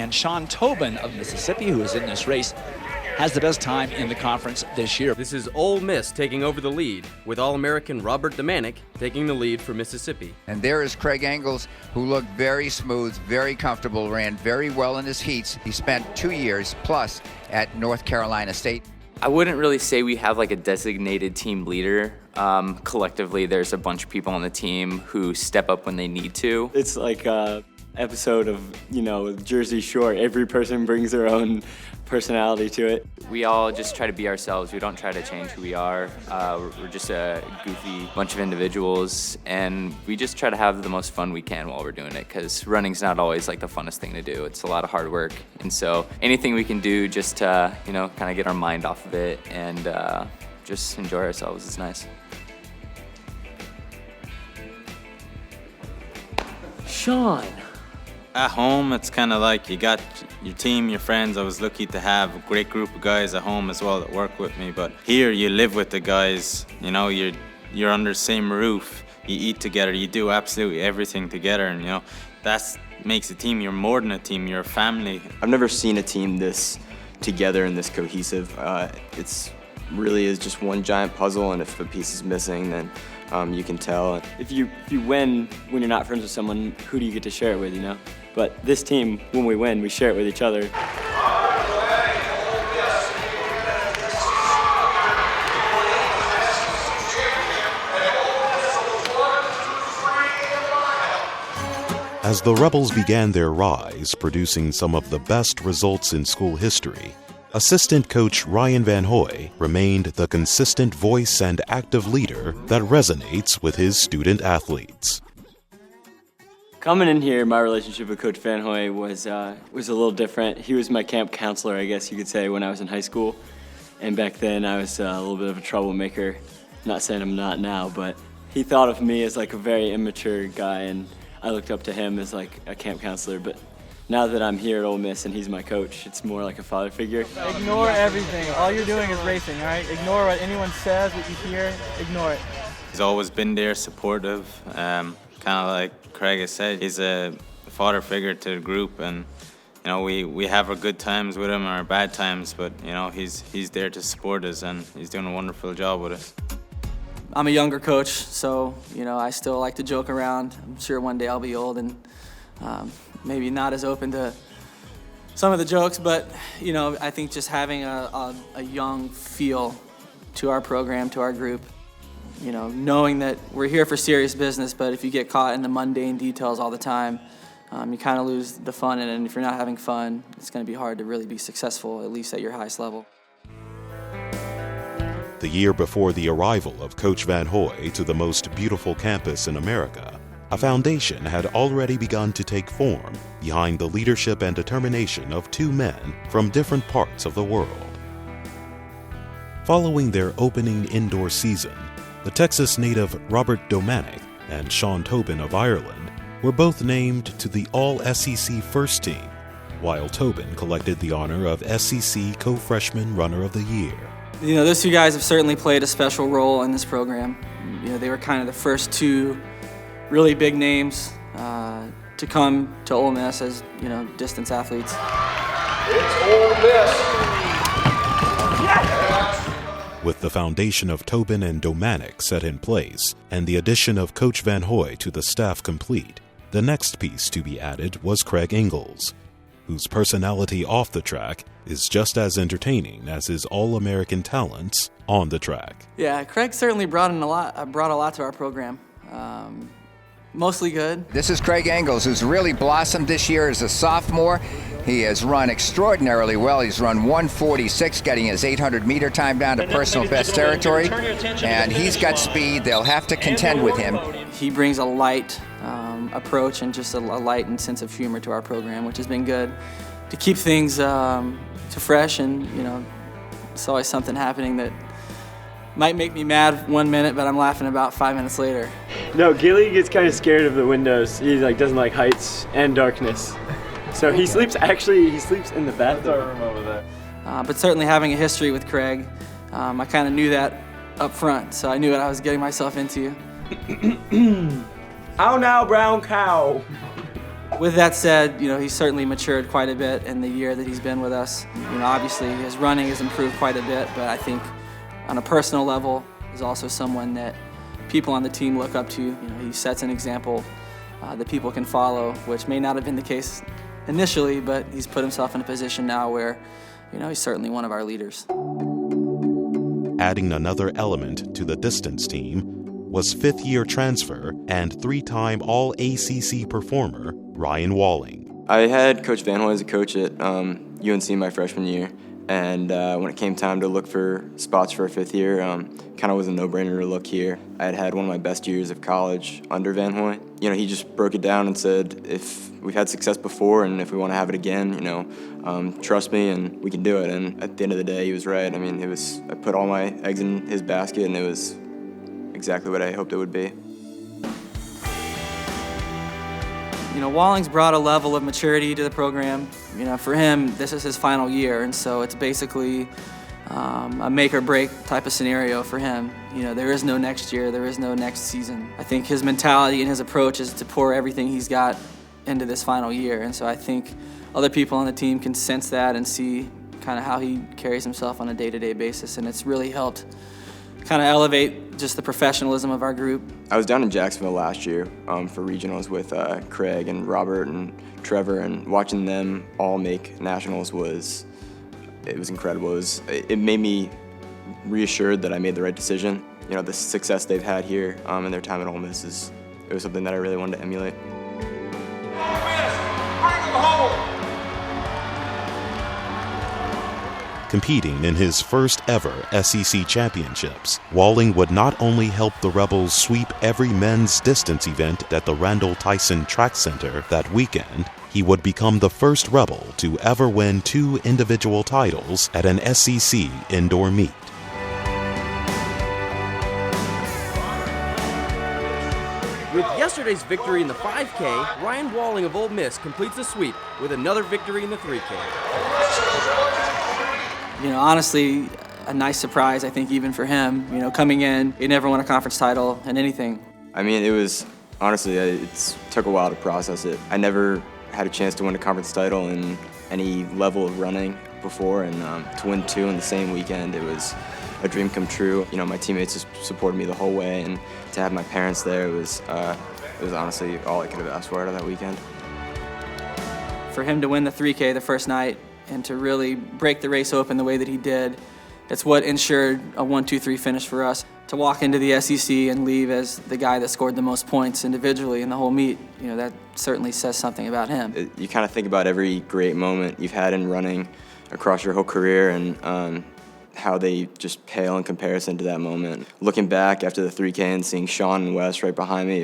And Sean Tobin of Mississippi, who is in this race, has the best time in the conference this year. This is Ole Miss taking over the lead, with All-American Robert Domanick taking the lead for Mississippi. And there is Craig Ingalls, who looked very smooth, very comfortable, ran very well in his heats. He spent 2 years plus at North Carolina State. I wouldn't really say we have like a designated team leader. Collectively, there's a bunch of people on the team who step up when they need to. It's like an episode of, Jersey Shore. Every person brings their own personality to it. We all just try to be ourselves. We don't try to change who we are. We're just a goofy bunch of individuals, and we just try to have the most fun we can while we're doing it, because running's not always like the funnest thing to do. It's a lot of hard work, and so anything we can do just to, kind of get our mind off of it and just enjoy ourselves is nice. Sean. At home, it's kind of like you got your team, your friends. I was lucky to have a great group of guys at home as well that work with me. But here, you live with the guys. You're under the same roof. You eat together. You do absolutely everything together, and that makes a team. You're more than a team. You're a family. I've never seen a team this together and this cohesive. It's really is just one giant puzzle, and if a piece is missing, then you can tell. If you win when you're not friends with someone, who do you get to share it with, But this team, when we win, we share it with each other. As the Rebels began their rise, producing some of the best results in school history, assistant coach Ryan Van Hoy remained the consistent voice and active leader that resonates with his student athletes. Coming in here, my relationship with Coach Van Hoy was a little different. He was my camp counselor, I guess you could say, when I was in high school. And back then, I was a little bit of a troublemaker. Not saying I'm not now, but he thought of me as like a very immature guy, and I looked up to him as like a camp counselor. But now that I'm here at Ole Miss and he's my coach, it's more like a father figure. Ignore everything. All you're doing is racing, all right? Ignore what anyone says, what you hear. Ignore it. He's always been there, supportive. Kind of like Craig has said, he's a father figure to the group, and we have our good times with him and our bad times, but he's there to support us, and he's doing a wonderful job with us. I'm a younger coach, so I still like to joke around. I'm sure one day I'll be old and maybe not as open to some of the jokes, but I think just having a young feel to our program, to our group, knowing that we're here for serious business, but if you get caught in the mundane details all the time, you kind of lose the fun in it, and if you're not having fun, it's going to be hard to really be successful, at least at your highest level. The year before the arrival of Coach Van Hoy to the most beautiful campus in America, a foundation had already begun to take form behind the leadership and determination of two men from different parts of the world. Following their opening indoor season, the Texas native Robert Domanick and Sean Tobin of Ireland were both named to the All-SEC First Team, while Tobin collected the honor of SEC Co-Freshman Runner of the Year. Those two guys have certainly played a special role in this program. They were kind of the first two really big names to come to Ole Miss as, distance athletes. It's Ole Miss. With the foundation of Tobin and Domanick set in place and the addition of Coach Van Hoy to the staff complete, the next piece to be added was Craig Ingalls, whose personality off the track is just as entertaining as his All-American talents on the track. Yeah, Craig certainly brought a lot to our program. Mostly good. This is Craig Ingalls, who's really blossomed this year as a sophomore. He has run extraordinarily well. He's run 1:46, getting his 800-meter time down to personal best territory. And he's got speed. They'll have to contend with him. He brings a light approach and just a light and sense of humor to our program, which has been good to keep things fresh. And, it's always something happening that might make me mad 1 minute, but I'm laughing about 5 minutes later. No, Gilly gets kind of scared of the windows. He doesn't like heights and darkness. So he sleeps in the bathroom over there. But certainly having a history with Craig, I kind of knew that up front, so I knew what I was getting myself into. How now, brown cow? With that said, he's certainly matured quite a bit in the year that he's been with us. Obviously his running has improved quite a bit, but I think on a personal level, he's also someone that people on the team look up to. He sets an example that people can follow, which may not have been the case initially, but he's put himself in a position now where, he's certainly one of our leaders. Adding another element to the distance team was fifth-year transfer and three-time All-ACC performer Ryan Walling. I had Coach Van Hoy as a coach at UNC my freshman year, and when it came time to look for spots for a fifth year, kind of was a no-brainer to look here. I had one of my best years of college under Van Hoy. He just broke it down and said, if we've had success before and if we want to have it again, trust me and we can do it. And at the end of the day, he was right. I mean, I put all my eggs in his basket, and it was exactly what I hoped it would be. Walling's brought a level of maturity to the program. For him, this is his final year, and so it's basically a make or break type of scenario for him. There is no next year, there is no next season. I think his mentality and his approach is to pour everything he's got into this final year, and so I think other people on the team can sense that and see kind of how he carries himself on a day-to-day basis, and it's really helped kind of elevate just the professionalism of our group. I was down in Jacksonville last year for regionals with Craig and Robert and Trevor, and watching them all make nationals was incredible. It made me reassured that I made the right decision. The success they've had here in their time at Ole Miss it was something that I really wanted to emulate. Ole Miss, bring them home. Competing in his first ever SEC championships, Walling would not only help the Rebels sweep every men's distance event at the Randall Tyson Track Center that weekend, he would become the first Rebel to ever win 2 individual titles at an SEC indoor meet. With yesterday's victory in the 5K, Ryan Walling of Ole Miss completes the sweep with another victory in the 3K. Honestly, a nice surprise, I think, even for him. Coming in, he never won a conference title in anything. I mean, it was, honestly, it took a while to process it. I never had a chance to win a conference title in any level of running before, and to win 2 in the same weekend, it was a dream come true. My teammates just supported me the whole way, and to have my parents there, it was honestly all I could have asked for out of that weekend. For him to win the 3K the first night and to really break the race open the way that he did, it's what ensured a 1-2-3 finish for us. To walk into the SEC and leave as the guy that scored the most points individually in the whole meet, that certainly says something about him. You kind of think about every great moment you've had in running across your whole career and how they just pale in comparison to that moment. Looking back after the 3K and seeing Sean and Wes right behind me,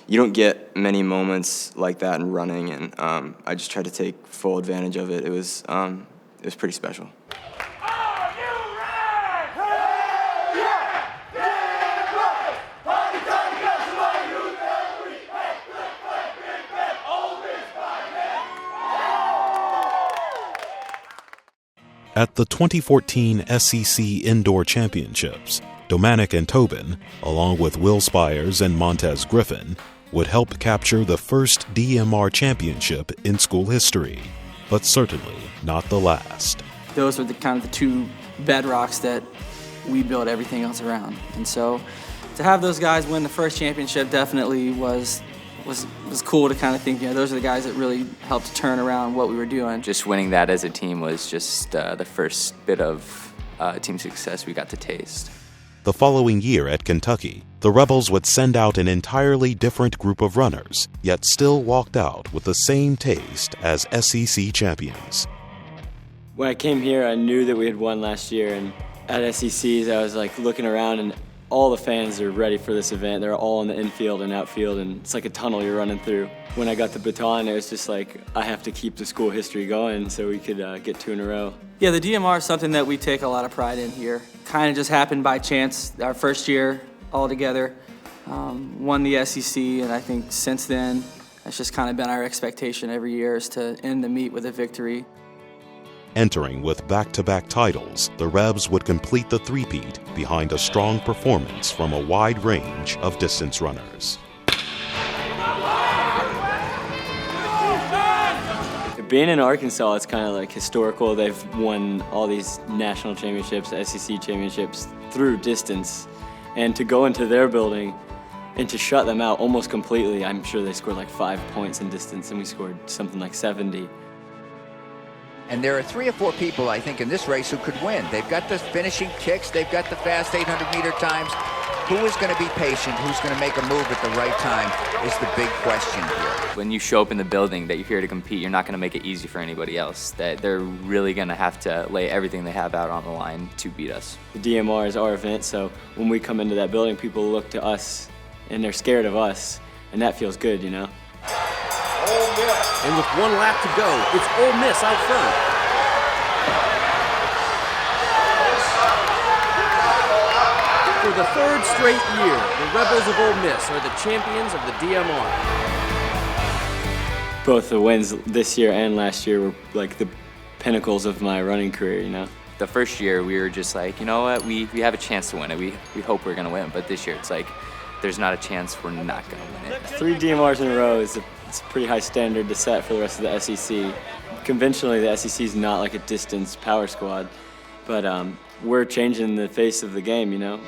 you don't get many moments like that in running, and I just tried to take full advantage of it. It was pretty special. At the 2014 SEC Indoor Championships, Domanic and Tobin, along with Will Spires and Montez Griffin, would help capture the first DMR championship in school history, but certainly not the last. Those were the 2 bedrocks that we built everything else around. And so to have those guys win the first championship definitely was cool to kind of think, those are the guys that really helped to turn around what we were doing. Just winning that as a team was just the first bit of team success we got to taste. The following year at Kentucky, the Rebels would send out an entirely different group of runners, yet still walked out with the same taste as SEC champions. When I came here, I knew that we had won last year, and at SECs, I was looking around, and all the fans are ready for this event. They're all in the infield and outfield, and it's like a tunnel you're running through. When I got the baton, it was just I have to keep the school history going so we could get 2 in a row. Yeah, the DMR is something that we take a lot of pride in here. Kind of just happened by chance. Our first year all together, won the SEC, and I think since then, it's just kind of been our expectation every year is to end the meet with a victory. Entering with back-to-back titles, the Rebs would complete the three-peat behind a strong performance from a wide range of distance runners. Being in Arkansas, it's kind of like historical. They've won all these national championships, SEC championships through distance. And to go into their building and to shut them out almost completely, I'm sure they scored like 5 points in distance, and we scored something like 70. And there are 3 or 4 people, I think, in this race who could win. They've got the finishing kicks. They've got the fast 800-meter times. Who is going to be patient? Who's going to make a move at the right time is the big question here. When you show up in the building that you're here to compete, you're not going to make it easy for anybody else. That they're really going to have to lay everything they have out on the line to beat us. The DMR is our event, so when we come into that building, people look to us, and they're scared of us, and that feels good, you know? And with 1 lap to go, it's Ole Miss out front. For the 3rd straight year, the Rebels of Ole Miss are the champions of the DMR. Both the wins this year and last year were like the pinnacles of my running career, you know? The first year, we were just like, you know what, we have a chance to win it. We hope we're going to win, but this year it's like, there's not a chance we're not going to win it. 3 DMRs in a row it's a pretty high standard to set for the rest of the SEC. Conventionally, the SEC is not like a distance power squad, but we're changing the face of the game, you know?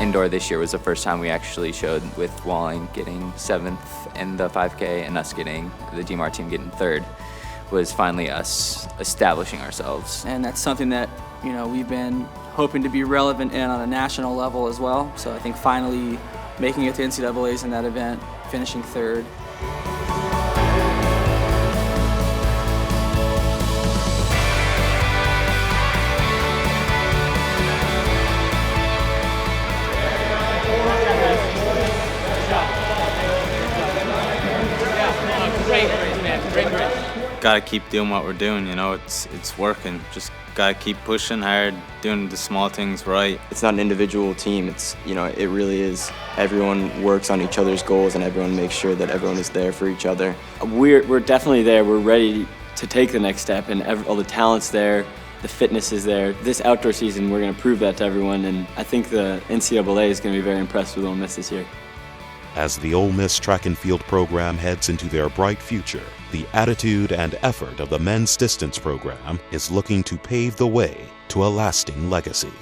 Indoor this year was the first time we actually showed, with Walling getting 7th in the 5K and us getting, the DMR team getting 3rd, was finally us establishing ourselves. And that's something that, you know, we've been hoping to be relevant in on a national level as well. So I think finally making it to NCAAs in that event, finishing 3rd. Gotta keep doing what we're doing, you know, it's working. Just gotta keep pushing hard, doing the small things right. It's not an individual team, it's, you know, it really is. Everyone works on each other's goals and everyone makes sure that everyone is there for each other. We're definitely there. We're ready to take the next step, and all the talent's there, the fitness is there. This outdoor season, we're gonna prove that to everyone, and I think the NCAA is gonna be very impressed with Ole Miss this year. As the Ole Miss track and field program heads into their bright future, the attitude and effort of the men's distance program is looking to pave the way to a lasting legacy.